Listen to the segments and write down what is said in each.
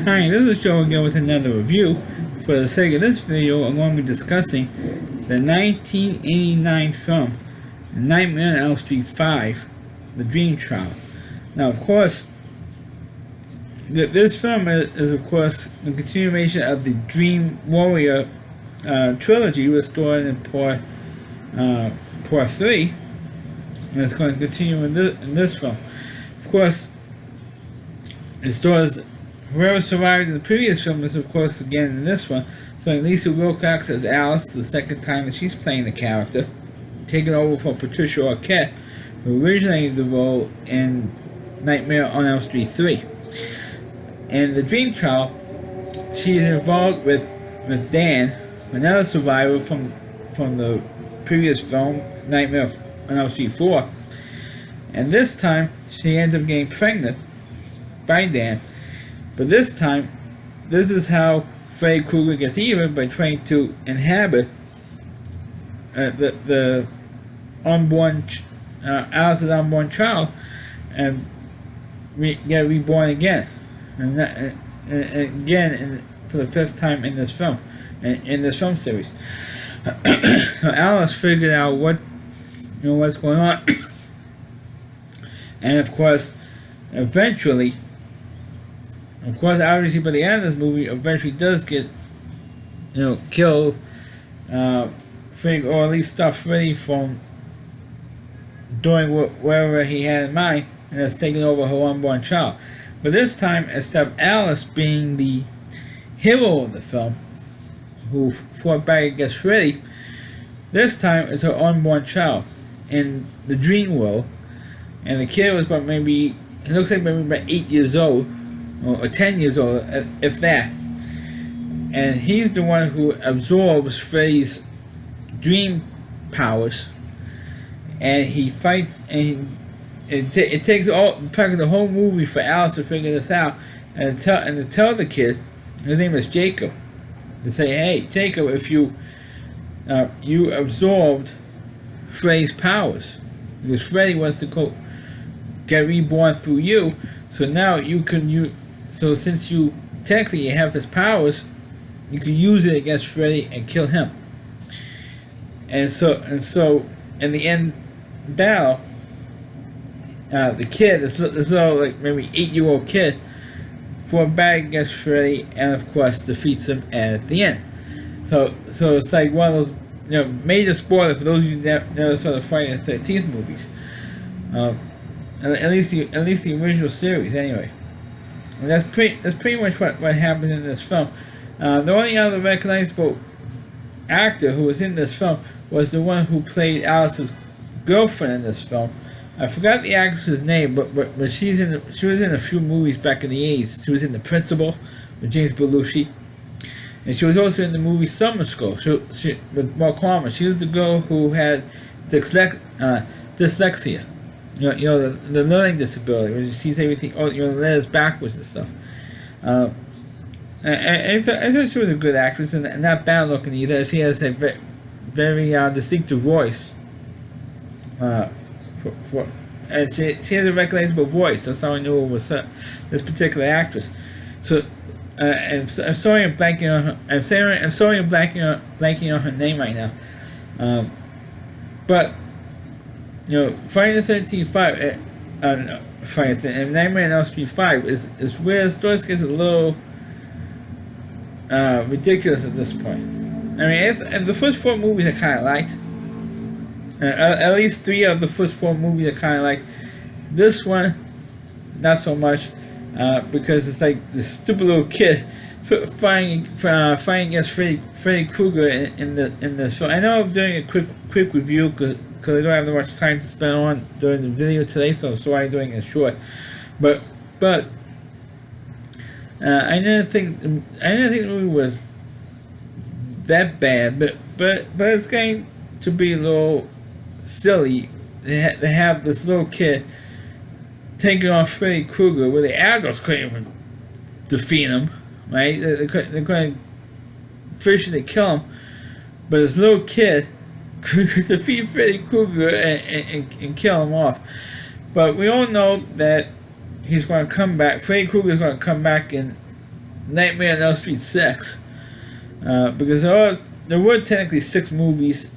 Hi, this is Joe again with another review. For the sake of this video, I'm going to be discussing the 1989 film Nightmare on Elm Street 5, The Dream Trial. Now, of course, this film is of course a continuation of the Dream Warrior trilogy restored in part 3, and it's going to continue in this film. Of course, it stars whoever survived in the previous film is, of course, again in this one. So Lisa Wilcox as Alice, the second time that she's playing the character, taking over from Patricia Arquette, who originated the role in Nightmare on Elm Street 3. In the Dream Trial, she is involved with Dan, another survivor from the previous film, Nightmare on Elm Street 4. And this time, she ends up getting pregnant by Dan. But this time, this is how Freddy Krueger gets even by trying to inhabit the unborn Alice's unborn child and get reborn again, and again for the fifth time in this film, in this film series. So Alice figured out what's going on, and of course, eventually. Of course, obviously, by the end of this movie, eventually does get, kill Freddy, or at least stop Freddy from doing whatever he had in mind, and that's taking over her unborn child. But this time, instead of Alice being the hero of the film, who fought back against Freddy, this time it's her unborn child in the dream world, and the kid was about it looks like maybe about 8 years old. Or 10 years old, if that. And he's the one who absorbs Freddy's dream powers, and he fights, and it takes practically the whole movie for Alice to figure this out, and to tell the kid, his name is Jacob, to say, hey, Jacob, if you absorbed Freddy's powers, because Freddy wants to get reborn through you, so now so since you technically have his powers, you can use it against Freddy and kill him. And so in the end battle, the kid, this little like maybe 8-year-old kid, fought back against Freddy and of course defeats him at the end. So it's like one of those major spoiler for those of you that never saw the Friday the 13th movies. At least the original series anyway. And that's pretty much what happened in this film. The only other recognizable actor who was in this film was the one who played Alice's girlfriend in this film. I forgot the actress's name, but she was in a few movies back in the 80s. She was in The Principal with James Belushi, and she was also in the movie Summer School with Mark Harmon. She was the girl who had dyslexia. The learning disability, where she sees everything, the letters backwards and stuff. And I thought she was a good actress, and not bad looking either. She has a very distinctive voice. And she has a recognizable voice. That's how I knew it was her, this particular actress. So, I'm sorry I'm blanking on her. I'm sorry I'm blanking on her name right now. But. Friday the 13th 5, and Nightmare on Elm Street 5 is where the story gets a little ridiculous at this point. I mean, if the first 4 movies I kind of liked. At least 3 of the first 4 movies I kind of liked. This one, not so much, because it's like this stupid little kid fighting against Freddy Krueger in this film. I know I'm doing a quick review because I don't have that much time to spend on during the video today, so I'm sorry I'm doing it short. But I didn't think the movie was that bad. But it's going to be a little silly. They have this little kid taking on Freddy Krueger, where the adults couldn't even defeat him. Right? They're going to officially kill him, but this little kid could defeat Freddy Krueger and kill him off. But we all know that he's going to come back. Freddy Krueger is going to come back in Nightmare on Elm Street 6. Because there were technically 6 movies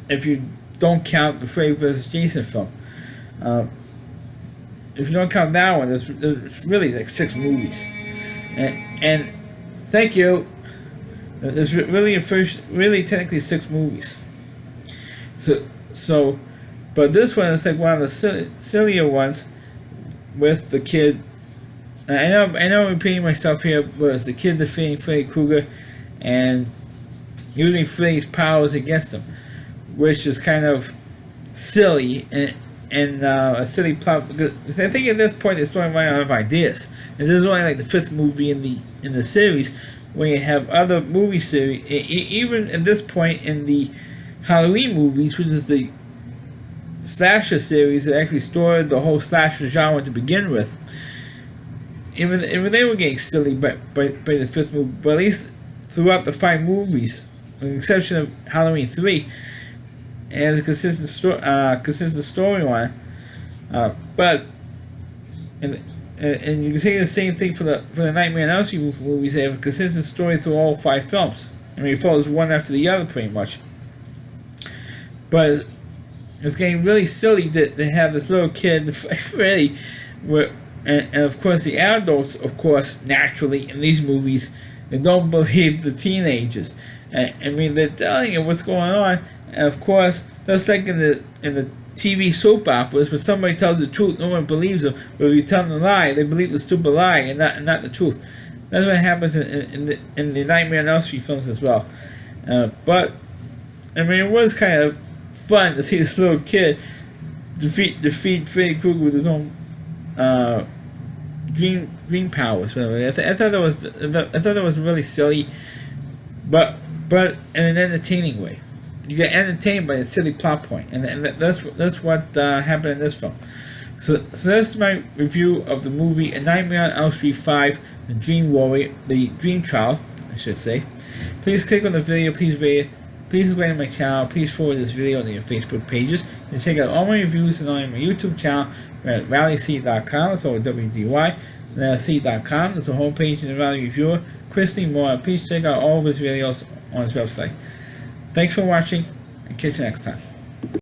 if you don't count the Freddy vs. Jason film. If you don't count that one, there's really like 6 movies. And thank you. There's really technically 6 movies. So, but this one is like one of the sillier ones with the kid. I know I'm repeating myself here, but it's the kid defeating Freddy Krueger and using Freddy's powers against him, which is kind of silly and a silly plot. Because I think at this point the story might not have ideas. And this is only like the 5th movie in the series, when you have other movie series. Even at this point in the Halloween movies, which is the slasher series that actually started the whole slasher genre to begin with. Even they were getting silly by the 5th movie, but at least throughout the 5 movies, with the exception of Halloween 3, it has a consistent storyline. But and you can say the same thing for the Nightmare on Elm Street movies. They have a consistent story through all 5 films. I mean, it follows one after the other pretty much. But it's getting really silly to have this little kid, Freddy, and of course the adults, of course, naturally in these movies, they don't believe the teenagers. I mean, they're telling you what's going on, and of course, just like in the TV soap operas, when somebody tells the truth, no one believes them. But if you tell them a lie, they believe the stupid lie and not the truth. That's what happens in the Nightmare on Elm Street films as well. But I mean, it was kind of fun to see this little kid defeat Freddy Krueger with his own dream powers. I thought that was really silly, but in an entertaining way. You get entertained by a silly plot point, and that's what happened in this film. So that's my review of the movie A Nightmare on Elm Street 5, The Dream Warrior, The Dream Child, I should say. Please click on the video, please subscribe to my channel, please forward this video to your Facebook pages, and check out all my reviews and on my YouTube channel at rallyc.com, that's all WDY, and c.com, that's the homepage in the Rally Reviewer, Christy Moore. Please check out all of his videos on his website. Thanks for watching, and catch you next time.